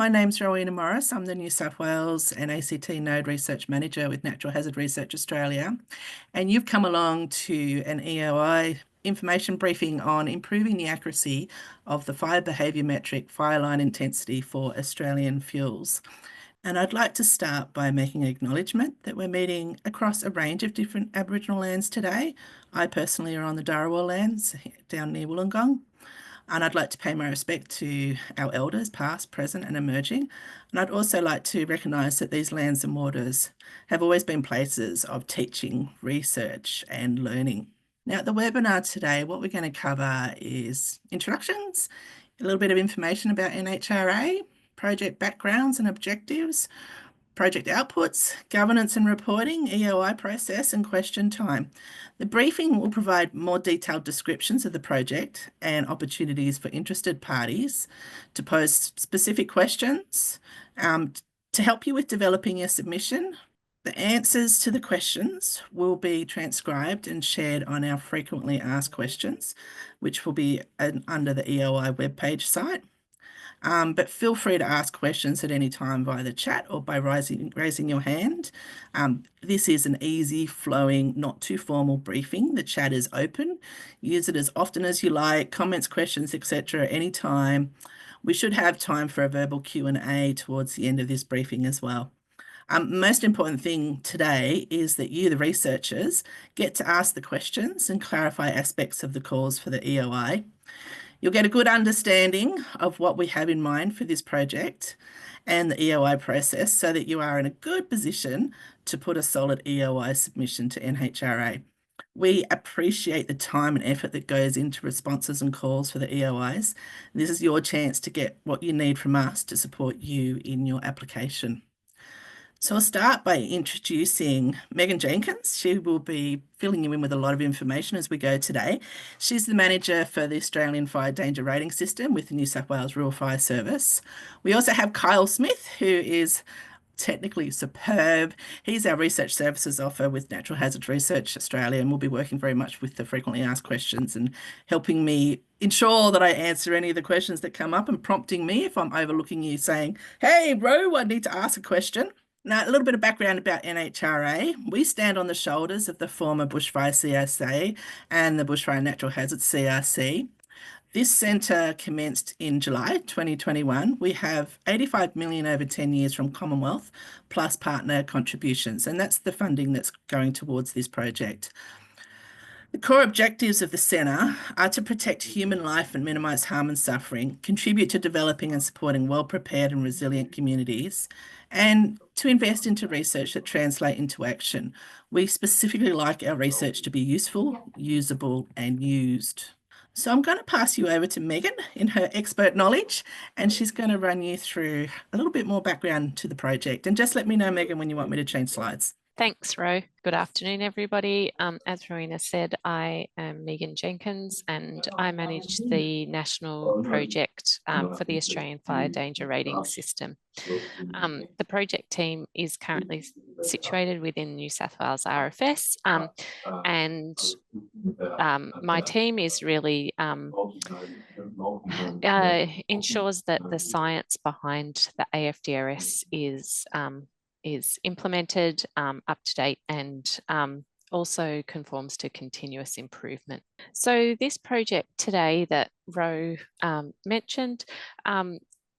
My name's Rowena Morris. I'm the New South Wales and ACT Node Research Manager with Natural Hazard Research Australia. And you've come along to an EOI information briefing on improving the accuracy of the fire behaviour metric fireline intensity for Australian fuels. And I'd like to start by making an acknowledgement that we're meeting across a range of different Aboriginal lands today. I personally are on the Dharawal lands down near Wollongong. And I'd like to pay my respect to our elders, past, present, and emerging. And I'd also like to recognise that these lands and waters have always been places of teaching, research, and learning. Now, at the webinar today, what we're going to cover is introductions, a little bit of information about NHRA, project backgrounds and objectives, project outputs, governance and reporting, EOI process, and question time. The briefing will provide more detailed descriptions of the project and opportunities for interested parties to pose specific questions to help you with developing your submission. The answers to the questions will be transcribed and shared on our frequently asked questions, which will be under the EOI webpage site. But feel free to ask questions at any time via the chat or by raising your hand. This is an easy, flowing, not too formal briefing. The chat is open. Use it as often as you like, comments, questions, etc. anytime. We should have time for a verbal Q&A towards the end of this briefing as well. Most important thing today is that you, the researchers, get to ask the questions and clarify aspects of the cause for the EOI. You'll get a good understanding of what we have in mind for this project and the EOI process so that you are in a good position to put a solid EOI submission to NHRA. We appreciate the time and effort that goes into responses and calls for the EOIs. This is your chance to get what you need from us to support you in your application. So I'll start by introducing Megan Jenkins. She will be filling you in with a lot of information as we go today. She's the manager for the Australian Fire Danger Rating System with the New South Wales Rural Fire Service. We also have Kyle Smith, who is technically superb. He's our research services officer with Natural Hazard Research Australia and will be working very much with the frequently asked questions and helping me ensure that I answer any of the questions that come up and prompting me if I'm overlooking you saying, hey, Ro, I need to ask a question. Now, a little bit of background about NHRA. We stand on the shoulders of the former Bushfire CRC and the Bushfire Natural Hazard CRC. This centre commenced in July 2021. We have 85 million over 10 years from Commonwealth plus partner contributions, and that's the funding that's going towards this project. The core objectives of the centre are to protect human life and minimise harm and suffering, contribute to developing and supporting well-prepared and resilient communities, and to invest into research that translate into action. We specifically like our research to be useful, usable, and used. So I'm going to pass you over to Megan in her expert knowledge, and she's going to run you through a little bit more background to the project. And just let me know, Megan, when you want me to change slides. Thanks, Ro. Good afternoon, everybody. As Rowena said, I am Megan Jenkins and I manage the national project for the Australian Fire Danger Rating System. The project team is currently situated within New South Wales RFS and my team is really ensures that the science behind the AFDRS is implemented, up to date, and also conforms to continuous improvement. So this project today that Ro mentioned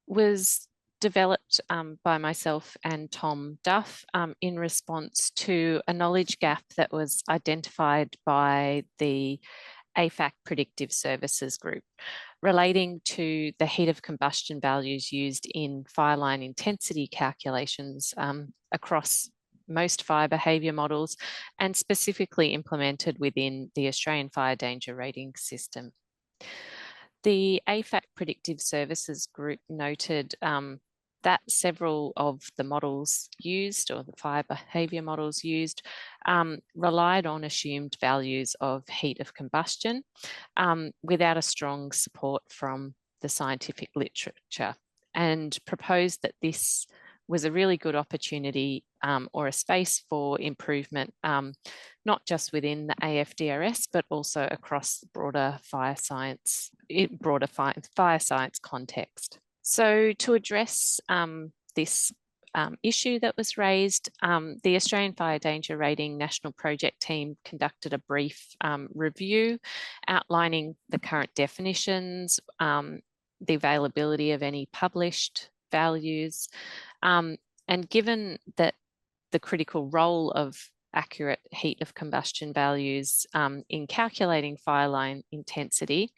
was developed by myself and Tom Duff in response to a knowledge gap that was identified by the AFAC Predictive Services Group relating to the heat of combustion values used in fireline intensity calculations across most fire behaviour models and specifically implemented within the Australian Fire Danger Rating System. The AFAC Predictive Services Group noted that several of the models used or the fire behaviour models used relied on assumed values of heat of combustion without a strong support from the scientific literature, and proposed that this was a really good opportunity or a space for improvement, not just within the AFDRS, but also across the broader fire science context. So to address this issue that was raised, the Australian Fire Danger Rating National Project Team conducted a brief review outlining the current definitions, the availability of any published values, and given that the critical role of accurate heat of combustion values in calculating fireline intensity,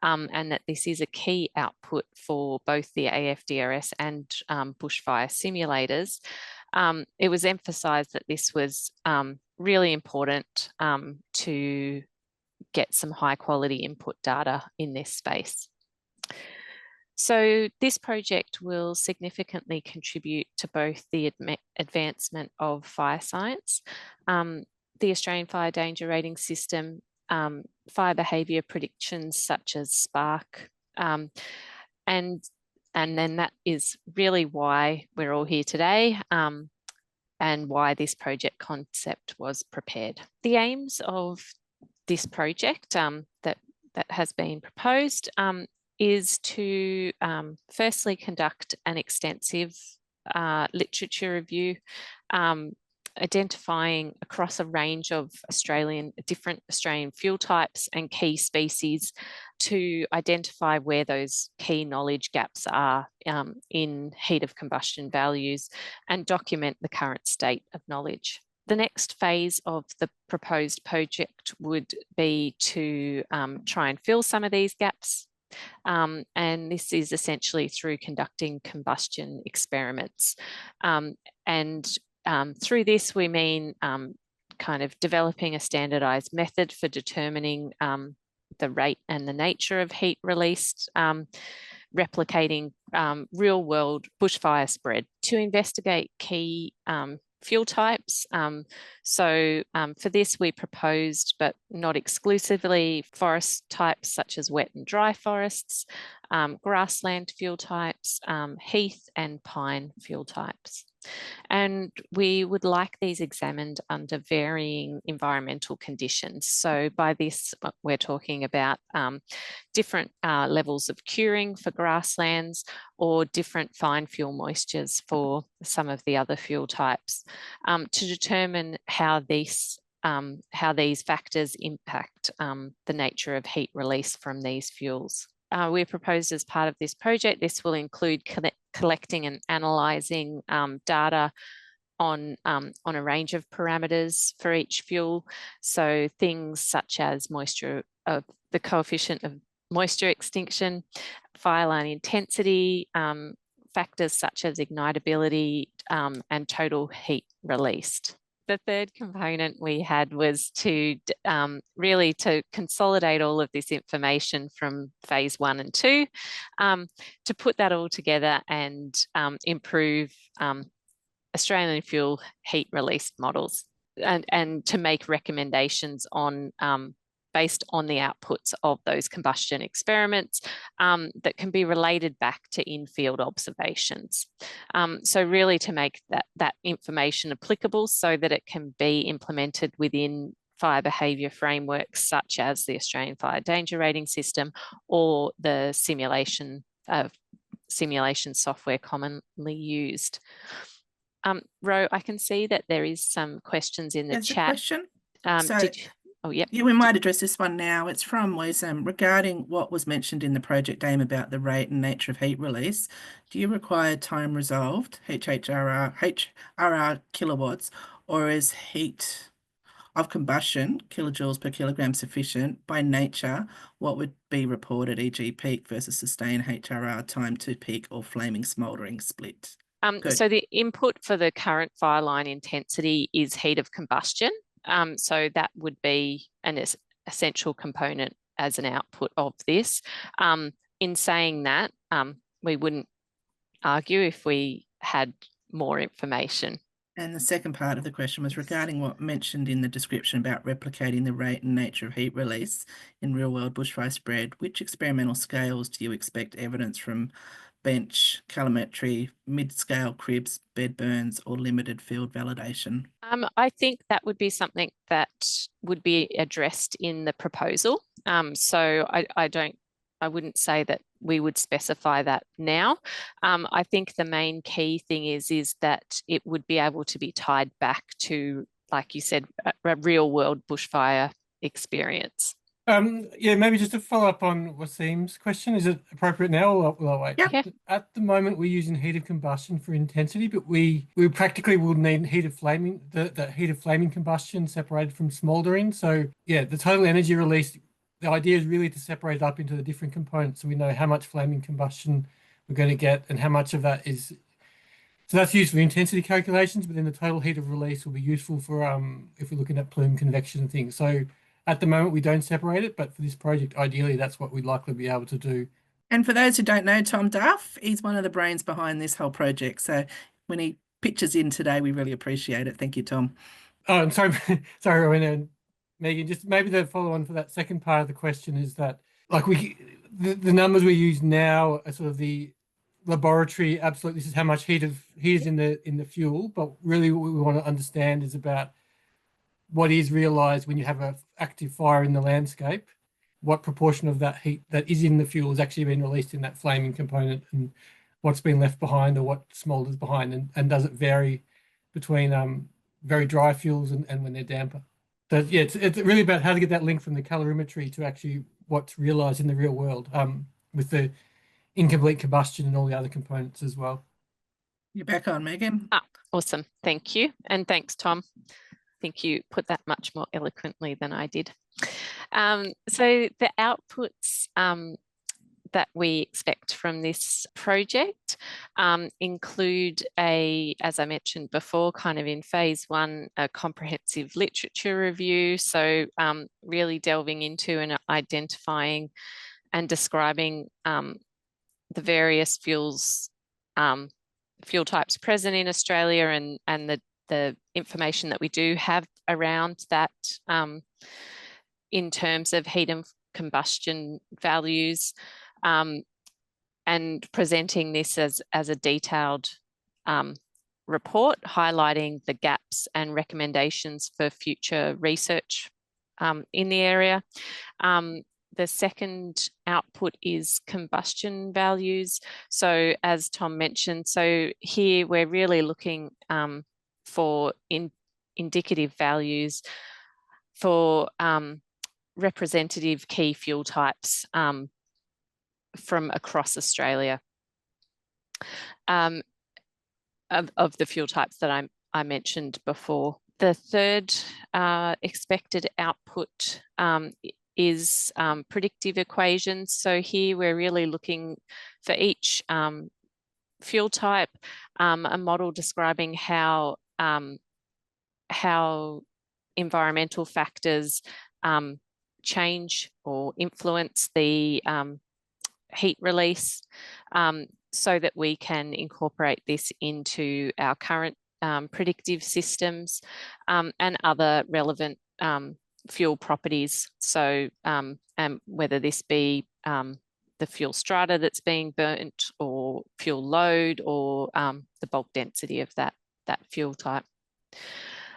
and that this is a key output for both the AFDRS and bushfire simulators, it was emphasised that this was really important to get some high quality input data in this space. So this project will significantly contribute to both the advancement of fire science, the Australian Fire Danger Rating System, fire behaviour predictions such as Spark, and then that is really why we're all here today, and why this project concept was prepared. The aims of this project that has been proposed is to firstly conduct an extensive literature review, identifying across a range of different Australian fuel types and key species to identify where those key knowledge gaps are in heat of combustion values and document the current state of knowledge. The next phase of the proposed project would be to try and fill some of these gaps. And this is essentially through conducting combustion experiments. Through this, we mean kind of developing a standardized method for determining the rate and the nature of heat released, replicating real world bushfire spread to investigate key fuel types. For this, we proposed, but not exclusively, forest types such as wet and dry forests, grassland fuel types, heath and pine fuel types. And we would like these examined under varying environmental conditions. So by this, we're talking about different levels of curing for grasslands or different fine fuel moistures for some of the other fuel types, to determine how these factors impact the nature of heat release from these fuels. We proposed as part of this project, this will include collecting and analysing data on a range of parameters for each fuel. So things such as the coefficient of moisture extinction, fireline intensity, factors such as ignitability, and total heat released. The third component we had was to really to consolidate all of this information from phase 1 and 2, to put that all together and improve Australian fuel heat release models, and to make recommendations on based on the outputs of those combustion experiments that can be related back to in-field observations. So really to make that information applicable so that it can be implemented within fire behaviour frameworks such as the Australian Fire Danger Rating System or the simulation software commonly used. Ro, I can see that there is some questions in the There's chat. a question. Oh, yep. Yeah, we might address this one now. It's from Wesam regarding what was mentioned in the project aim about the rate and nature of heat release. Do you require time resolved, HRR kilowatts, or is heat of combustion, kilojoules per kilogram, sufficient? By nature, what would be reported, e.g. peak versus sustained HRR time to peak or flaming smouldering split? So the input for the current fireline intensity is heat of combustion. So that would be an essential component as an output of this. In saying that, we wouldn't argue if we had more information. And the second part of the question was regarding what mentioned in the description about replicating the rate and nature of heat release in real-world bushfire spread. Which experimental scales do you expect evidence from? Bench, calorimetry, mid-scale cribs, bed burns, or limited field validation? I think that would be something that would be addressed in the proposal. So I wouldn't say that we would specify that now. I think the main key thing is that it would be able to be tied back to, like you said, a real world bushfire experience. Yeah, maybe just to follow up on Wasim's question, is it appropriate now or will I wait? Yep. Yeah. At the moment, we're using heat of combustion for intensity, but we practically will need heat of flaming, the heat of flaming combustion separated from smoldering. So yeah, the total energy release, the idea is really to separate it up into the different components so we know how much flaming combustion we're going to get and how much of that is. So that's used for intensity calculations, but then the total heat of release will be useful for if we're looking at plume convection and things. So at the moment we don't separate it, but for this project, ideally that's what we'd likely be able to do. And for those who don't know, Tom Duff, he's one of the brains behind this whole project. So when he pitches in today, we really appreciate it. Thank you, Tom. Oh, I'm sorry, sorry, Rowena and Megan. Just maybe the follow on for that second part of the question is that like the numbers we use now are sort of the laboratory absolute. This is how much heat is in the fuel, but really what we want to understand is about what is realized when you have an active fire in the landscape. What proportion of that heat that is in the fuel is actually being released in that flaming component, and what's been left behind or what smolders behind, and does it vary between very dry fuels and when they're damper. So yeah, it's really about how to get that link from the calorimetry to actually what's realized in the real world with the incomplete combustion and all the other components as well. You're back on, Megan. Awesome. Thank you. And thanks, Tom. I think you put that much more eloquently than I did. So the outputs that we expect from this project include as I mentioned before, kind of in phase one, a comprehensive literature review. So really delving into and identifying and describing the various fuel types present in Australia and the information that we do have around that in terms of heat and combustion values, and presenting this as a detailed report highlighting the gaps and recommendations for future research in the area. The second output is combustion values. So as Tom mentioned, so here we're really looking for indicative values for representative key fuel types from across Australia of the fuel types that I mentioned before. The third expected output is predictive equations. So here we're really looking for each fuel type, a model describing how environmental factors change or influence the heat release, so that we can incorporate this into our current predictive systems and other relevant fuel properties. So whether this be the fuel strata that's being burnt or fuel load or the bulk density of that fuel type.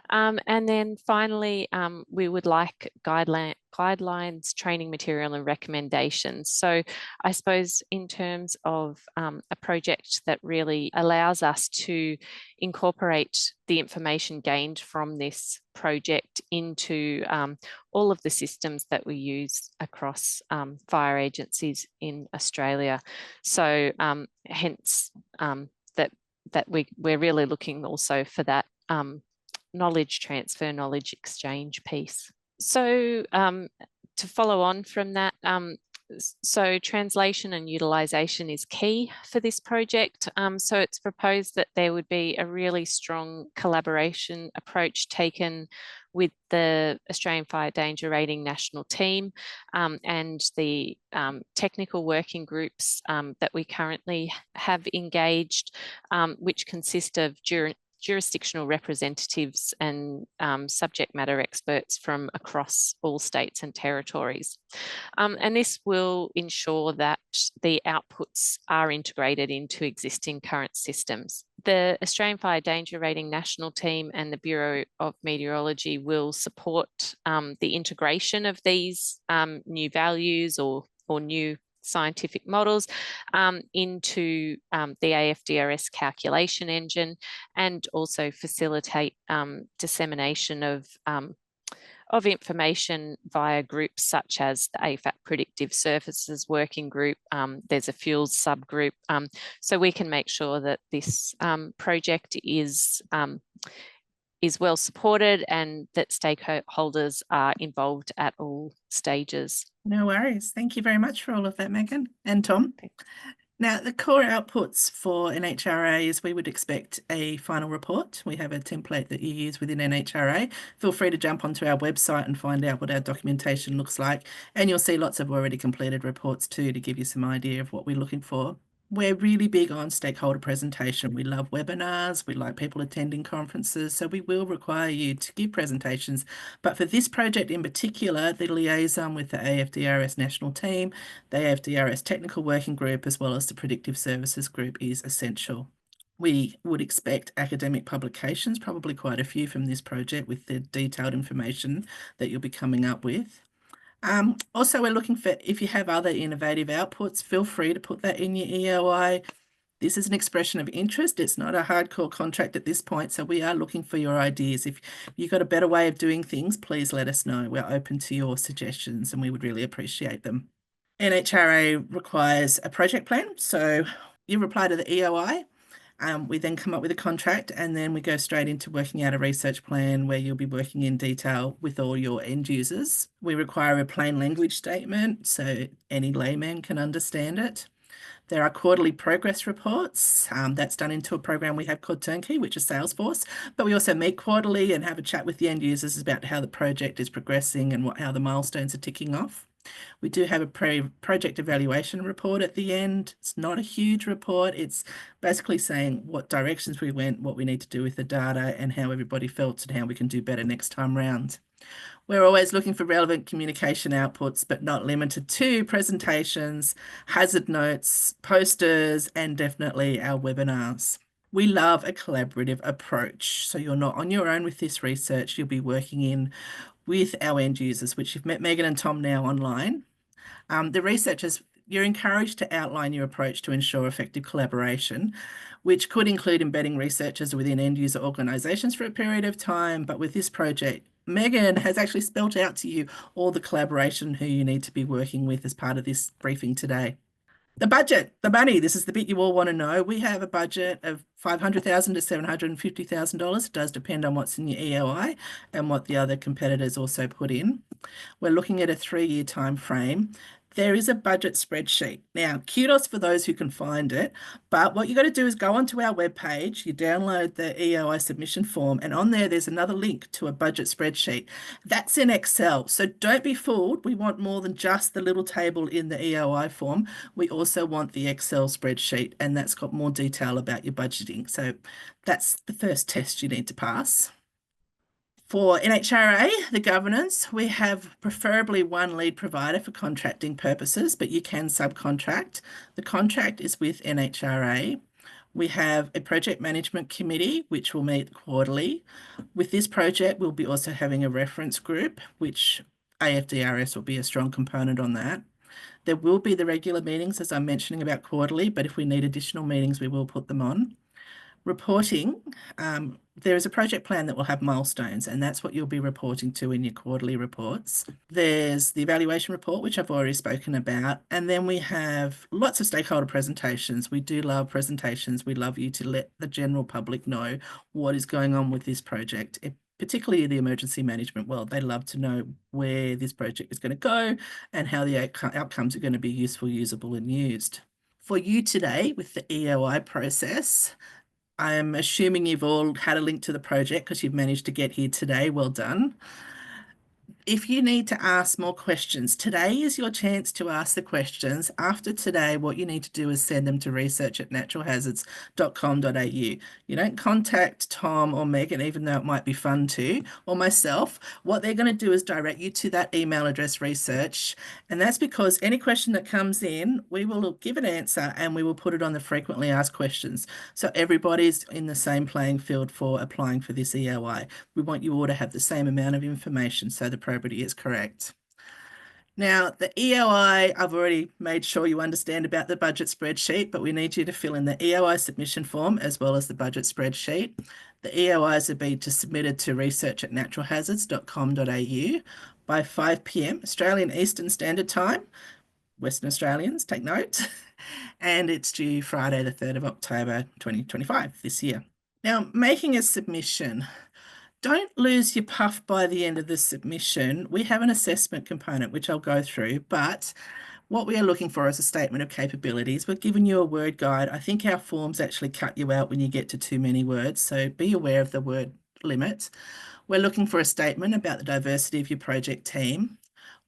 And then finally, we would like guidelines, training material and recommendations. So I suppose in terms of a project that really allows us to incorporate the information gained from this project into all of the systems that we use across fire agencies in Australia. So hence that we're really looking also for that knowledge transfer, knowledge exchange piece. So to follow on from that, so translation and utilisation is key for this project. So it's proposed that there would be a really strong collaboration approach taken with the Australian Fire Danger Rating National Team and the technical working groups that we currently have engaged, which consist of jurisdictional representatives and subject matter experts from across all states and territories. And this will ensure that the outputs are integrated into existing current systems. The Australian Fire Danger Rating National Team and the Bureau of Meteorology will support the integration of these new values or new scientific models into the AFDRS calculation engine, and also facilitate dissemination of information via groups such as the AFAP Predictive Services Working Group. There's a fuels subgroup. So we can make sure that this project is well supported and that stakeholders are involved at all stages. No worries. Thank you very much for all of that, Megan and Tom. Thanks. Now, the core outputs for NHRA is we would expect a final report. We have a template that you use within NHRA. Feel free to jump onto our website and find out what our documentation looks like. And you'll see lots of already completed reports too, to give you some idea of what we're looking for. We're really big on stakeholder presentation. We love webinars. We like people attending conferences. So we will require you to give presentations. But for this project in particular, the liaison with the AFDRS national team, the AFDRS technical working group, as well as the predictive services group is essential. We would expect academic publications, probably quite a few from this project with the detailed information that you'll be coming up with. Also, we're looking for, if you have other innovative outputs, feel free to put that in your EOI. This is an expression of interest. It's not a hardcore contract at this point, so we are looking for your ideas. If you've got a better way of doing things, please let us know. We're open to your suggestions and we would really appreciate them. NHRA requires a project plan, so you reply to the EOI. We then come up with a contract, and then we go straight into working out a research plan where you'll be working in detail with all your end users. We require a plain language statement so any layman can understand it. There are quarterly progress reports. That's done into a program we have called Turnkey, which is Salesforce. But we also meet quarterly and have a chat with the end users about how the project is progressing and how the milestones are ticking off. We do have a project evaluation report at the end. It's not a huge report. It's basically saying what directions we went, what we need to do with the data, and how everybody felt and how we can do better next time round. We're always looking for relevant communication outputs, but not limited to presentations, hazard notes, posters, and definitely our webinars. We love a collaborative approach. So you're not on your own with this research. You'll be working in with our end users, which you've met Megan and Tom now online. The researchers, you're encouraged to outline your approach to ensure effective collaboration, which could include embedding researchers within end user organisations for a period of time. But with this project, Megan has actually spelt out to you all the collaboration who you need to be working with as part of this briefing today. The budget, the money, this is the bit you all want to know. We have a budget of $500,000 to $750,000. It does depend on what's in your EOI and what the other competitors also put in. We're looking at a 3-year time frame. There is a budget spreadsheet. Now, kudos for those who can find it, but what you got to do is go onto our webpage, you download the EOI submission form, and on there's another link to a budget spreadsheet. That's in Excel, so don't be fooled. We want more than just the little table in the EOI form. We also want the Excel spreadsheet, and that's got more detail about your budgeting. So that's the first test you need to pass. For NHRA, the governance, we have preferably one lead provider for contracting purposes, but you can subcontract. The contract is with NHRA. We have a project management committee, which will meet quarterly. With this project, we'll be also having a reference group, which AFDRS will be a strong component on that. There will be the regular meetings, as I'm mentioning about quarterly, but if we need additional meetings, we will put them on. Reporting, there is a project plan that will have milestones, and that's what you'll be reporting to in your quarterly reports. There's the evaluation report, which I've already spoken about, and then we have lots of stakeholder presentations. We do love presentations. We love you to let the general public know what is going on with this project, particularly the emergency management world. They love to know where this project is going to go and how the outcomes are going to be useful, usable, and used. For you today, with the EOI process, I'm assuming you've all had a link to the project because you've managed to get here today. Well done. If you need to ask more questions, today is your chance to ask the questions. After today, what you need to do is send them to research@naturalhazards.com.au. You don't contact Tom or Megan, even though it might be fun to, or myself. What they're going to do is direct you to that email address, research. And that's because any question that comes in, we will give an answer and we will put it on the frequently asked questions. So everybody's in the same playing field for applying for this EOI. We want you all to have the same amount of information so the probity is correct. Now, the EOI, I've already made sure you understand about the budget spreadsheet, but we need you to fill in the EOI submission form as well as the budget spreadsheet. The EOIs will be submitted to research@naturalhazards.com.au by 5 p.m. Australian Eastern Standard Time. Western Australians, take note. And it's due Friday, the 3rd of October, 2025, this year. Now, making a submission. Don't lose your puff by the end of the submission. We have an assessment component, which I'll go through, but what we are looking for is a statement of capabilities. We're giving you a word guide. I think our forms actually cut you out when you get to too many words, so be aware of the word limit. We're looking for a statement about the diversity of your project team.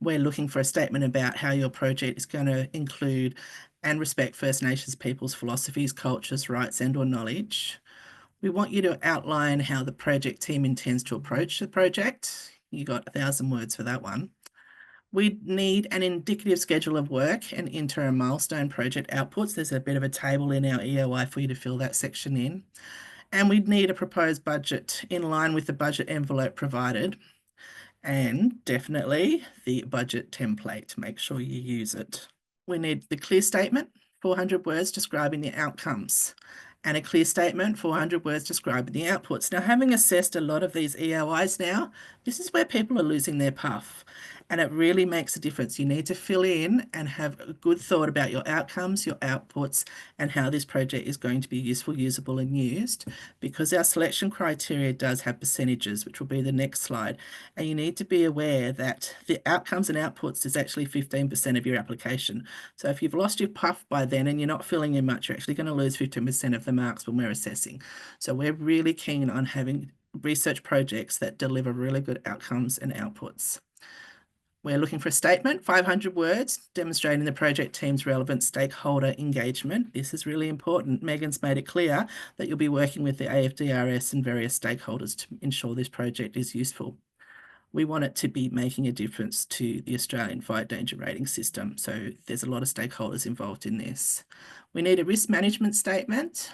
We're looking for a statement about how your project is going to include and respect First Nations people's philosophies, cultures, rights, and/or knowledge. We want you to outline how the project team intends to approach the project. You got 1,000 words for that one. We need an indicative schedule of work and interim milestone project outputs. There's a bit of a table in our EOI for you to fill that section in. And we'd need a proposed budget in line with the budget envelope provided. And definitely the budget template. Make sure you use it. We need the clear statement, 400 words describing the outcomes, and a clear statement, 400 words describing the outputs. Now, having assessed a lot of these EOIs now, this is where people are losing their puff, and it really makes a difference. You need to fill in and have a good thought about your outcomes, your outputs, and how this project is going to be useful, usable, and used, because our selection criteria does have percentages, which will be the next slide. And you need to be aware that the outcomes and outputs is actually 15% of your application. So if you've lost your puff by then and you're not filling in much, you're actually going to lose 15% of the marks when we're assessing. So we're really keen on having research projects that deliver really good outcomes and outputs. We're looking for a statement, 500 words, demonstrating the project team's relevant stakeholder engagement. This is really important. Megan's made it clear that you'll be working with the AFDRS and various stakeholders to ensure this project is useful. We want it to be making a difference to the Australian fire danger rating system. So there's a lot of stakeholders involved in this. We need a risk management statement.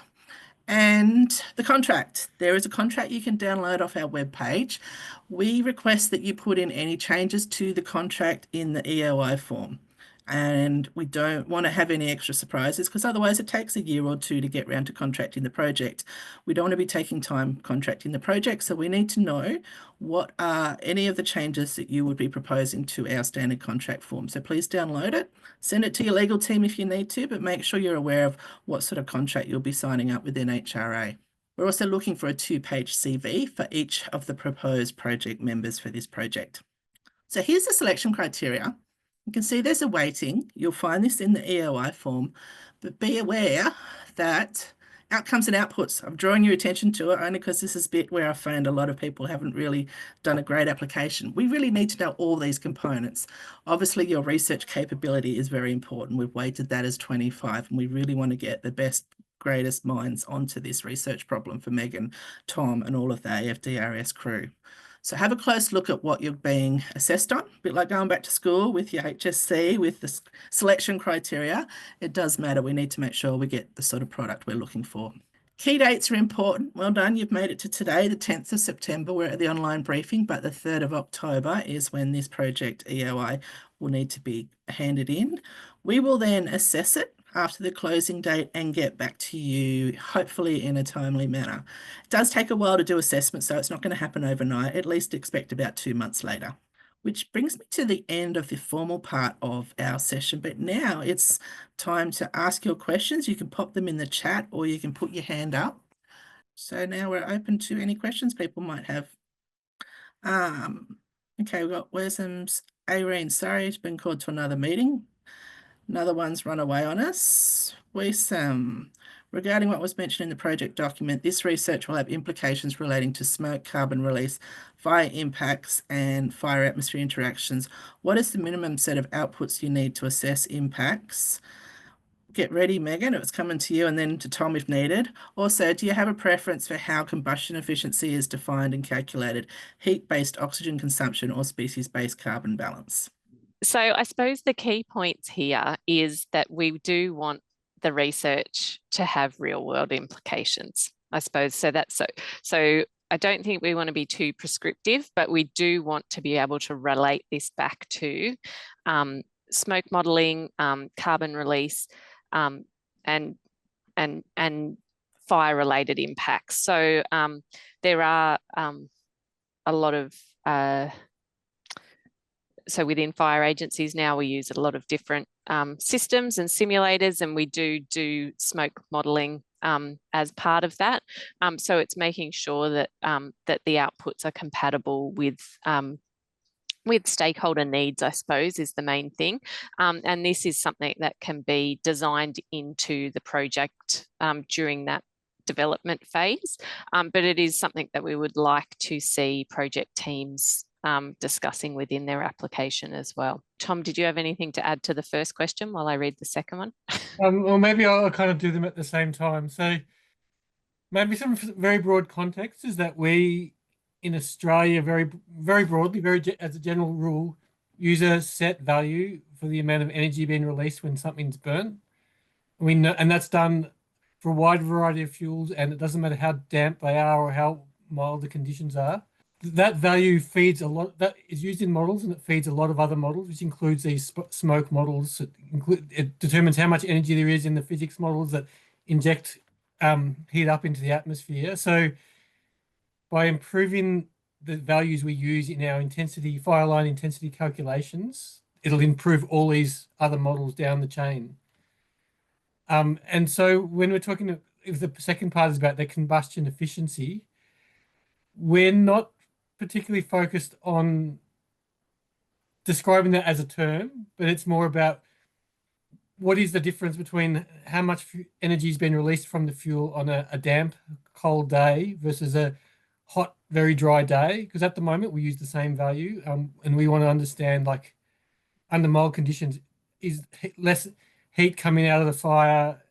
And the contract. There is a contract you can download off our webpage. We request that you put in any changes to the contract in the EOI form. And we don't want to have any extra surprises because otherwise it takes a year or two to get around to contracting the project. We don't want to be taking time contracting the project, so we need to know what are any of the changes that you would be proposing to our standard contract form. So please download it, send it to your legal team if you need to, but make sure you're aware of what sort of contract you'll be signing up within HRA. We're also looking for a 2-page CV for each of the proposed project members for this project. So here's the selection criteria. You can see there's a weighting. You'll find this in the EOI form, but be aware that outcomes and outputs, I'm drawing your attention to it only because this is a bit where I find a lot of people haven't really done a great application. We really need to know all these components. Obviously, your research capability is very important. We've weighted that as 25, and we really want to get the best, greatest minds onto this research problem for Megan, Tom, and all of the AFDRS crew. So have a close look at what you're being assessed on, a bit like going back to school with your HSC, with the selection criteria. It does matter. We need to make sure we get the sort of product we're looking for. Key dates are important. Well done. You've made it to today, the 10th of September. We're at the online briefing, but the 3rd of October is when this project EOI will need to be handed in. We will then assess it after the closing date and get back to you, hopefully in a timely manner. It does take a while to do assessment, so it's not going to happen overnight. At least expect about 2 months later. Which brings me to the end of the formal part of our session, but now it's time to ask your questions. You can pop them in the chat or you can put your hand up. So now we're open to any questions people might have. Okay, we've got Wesham's Irene, sorry, it's been called to another meeting. Another one's run away on us. Regarding what was mentioned in the project document, this research will have implications relating to smoke, carbon release, fire impacts, and fire atmosphere interactions. What is the minimum set of outputs you need to assess impacts? Get ready, Megan. It was coming to you and then to Tom if needed. Also, do you have a preference for how combustion efficiency is defined and calculated? Heat-based oxygen consumption or species-based carbon balance? So I suppose the key points here is that we do want the research to have real world implications, I suppose. So that's so I don't think we want to be too prescriptive, but we do want to be able to relate this back to smoke modelling, carbon release, and fire-related impacts. So there are a lot of so within fire agencies now, we use a lot of different systems and simulators, and we do smoke modelling as part of that. So it's making sure that that the outputs are compatible with stakeholder needs, I suppose, is the main thing. And this is something that can be designed into the project during that development phase. But it is something that we would like to see project teams discussing within their application as well. Tom, did you have anything to add to the first question while I read the second one? Or maybe I'll kind of do them at the same time. So maybe some very broad context is that we in Australia, very broadly, as a general rule, use a set value for the amount of energy being released when something's burnt. We know, and that's done for a wide variety of fuels, and it doesn't matter how damp they are or how mild the conditions are. That value feeds a lot, that is used in models, and it feeds a lot of other models, which includes these smoke models. It determines how much energy there is in the physics models that inject heat up into the atmosphere. So by improving the values we use in our fireline intensity calculations, it'll improve all these other models down the chain. And so when we're talking, if the second part is about the combustion efficiency, we're not particularly focused on describing that as a term, but it's more about what is the difference between how much energy has been released from the fuel on a damp, cold day versus a hot, very dry day. Because at the moment we use the same value, and we want to understand, like, under mild conditions, is less heat coming out of the fire?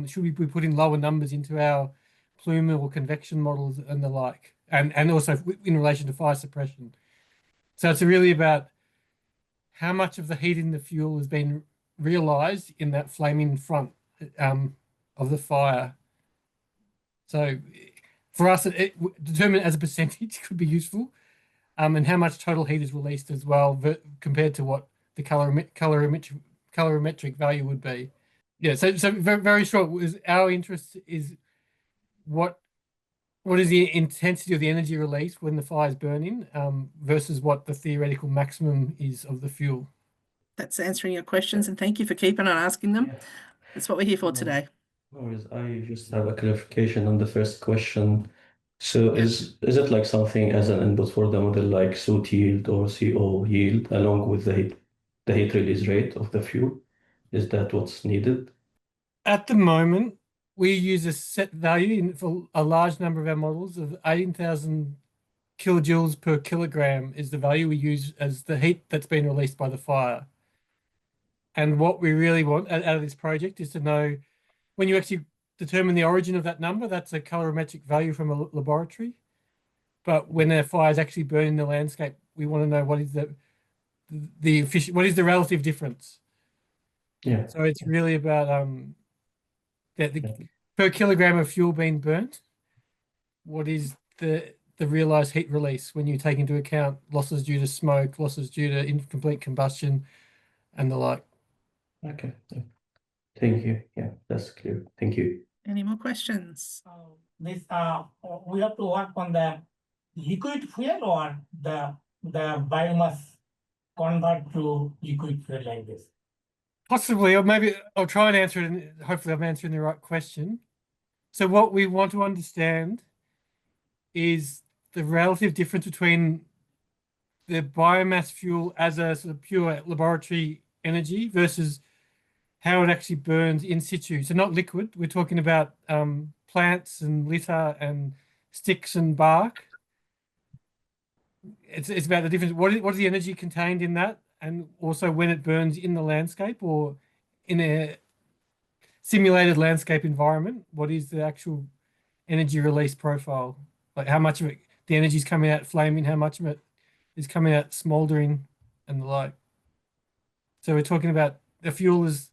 Should we be putting lower numbers into our plume or convection models and the like? And also in relation to fire suppression. So it's really about how much of the heat in the fuel has been realized in that flaming front of the fire. So for us, it determined as a percentage could be useful, and how much total heat is released as well, compared to what the colorimetric value would be. Yeah, so very, very short. Our interest is what is the intensity of the energy release when the fire is burning, versus what the theoretical maximum is of the fuel. That's answering your questions, and thank you for keeping on asking them. Yeah. That's what we're here for today. No worries. I just have a clarification on the first question. So is it like something as an input for the model, like soot yield or CO yield, along with the heat release rate of the fuel? Is that what's needed? At the moment, we use a set value for a large number of our models of 18,000 kilojoules per kilogram is the value we use as the heat that's been released by the fire. And what we really want out of this project is to know, when you actually determine the origin of that number, that's a colorimetric value from a laboratory. But when a fire is actually burning the landscape, we want to know what is what is the relative difference. Yeah. So it's really about per kilogram of fuel being burnt, what is the realized heat release when you take into account losses due to smoke, losses due to incomplete combustion, and the like. Okay. Yeah. Thank you. Yeah, that's clear. Thank you. Any more questions? We have to work on the liquid fuel or the biomass convert to liquid fuel like this. Possibly, or maybe I'll try and answer it, and hopefully I'm answering the right question. So what we want to understand is the relative difference between the biomass fuel as a sort of pure laboratory energy versus how it actually burns in situ. So not liquid, we're talking about plants and litter and sticks and bark. It's about the difference. What is the energy contained in that? And also when it burns in the landscape or in a simulated landscape environment, what is the actual energy release profile? Like how much of it, the energy is coming out flaming, how much of it is coming out smoldering and the like. So we're talking about the fuel is,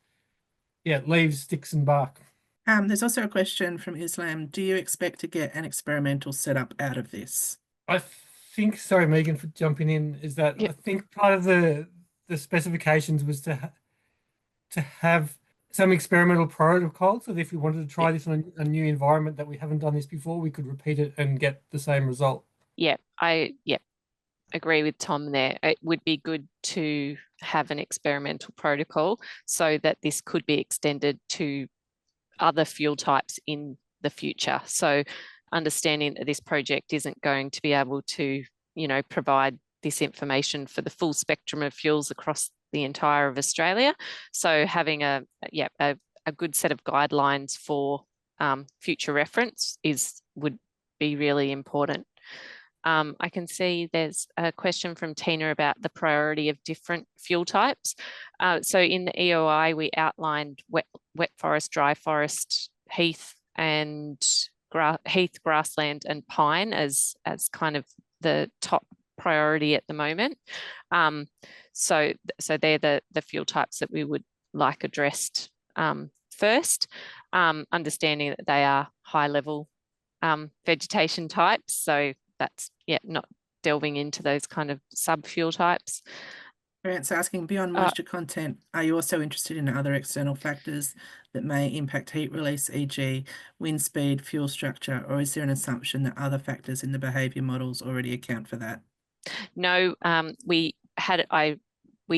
leaves, sticks and bark. There's also a question from Islam. Do you expect to get an experimental setup out of this? I think, sorry, Megan, for jumping in, is that Yep. I think part of the specifications was to have some experimental protocol, so that if we wanted to try this on a new environment that we haven't done this before, we could repeat it and get the same result. Yeah, I agree with Tom there. It would be good to have an experimental protocol so that this could be extended to other fuel types in the future. So understanding that this project isn't going to be able to, provide this information for the full spectrum of fuels across the entire of Australia. So having a good set of guidelines for future reference would be really important. I can see there's a question from Tina about the priority of different fuel types. So in the EOI, we outlined wet forest, dry forest, heath, and heath, grassland, and pine as kind of the top priority at the moment. So they're the fuel types that we would like addressed first, understanding that they are high level vegetation types. So that's not delving into those kind of sub fuel types. Grant's asking, beyond moisture content, are you also interested in other external factors that may impact heat release, e.g. wind speed, fuel structure, or is there an assumption that other factors in the behaviour models already account for that? No, we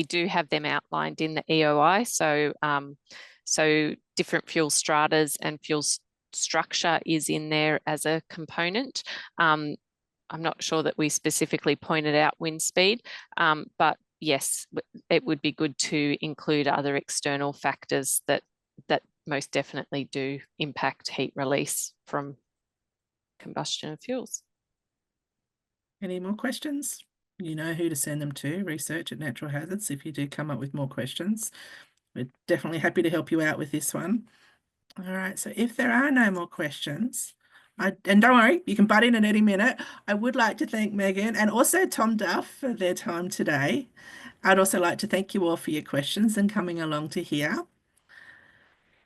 do have them outlined in the EOI. So different fuel stratas and fuel structure is in there as a component. I'm not sure that we specifically pointed out wind speed, but yes, it would be good to include other external factors that most definitely do impact heat release from combustion of fuels. Any more questions? You know who to send them to, research at Natural Hazards, if you do come up with more questions. We're definitely happy to help you out with this one. All right, so if there are no more questions, and don't worry, you can butt in at any minute. I would like to thank Megan and also Tom Duff for their time today. I'd also like to thank you all for your questions and coming along to here.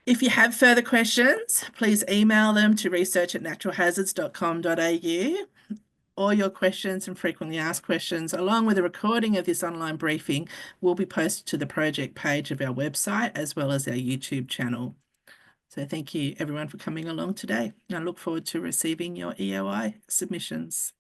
If you have further questions, please email them to research@naturalhazards.com.au. All your questions and frequently asked questions, along with a recording of this online briefing, will be posted to the project page of our website as well as our YouTube channel. So thank you everyone for coming along today. I look forward to receiving your EOI submissions.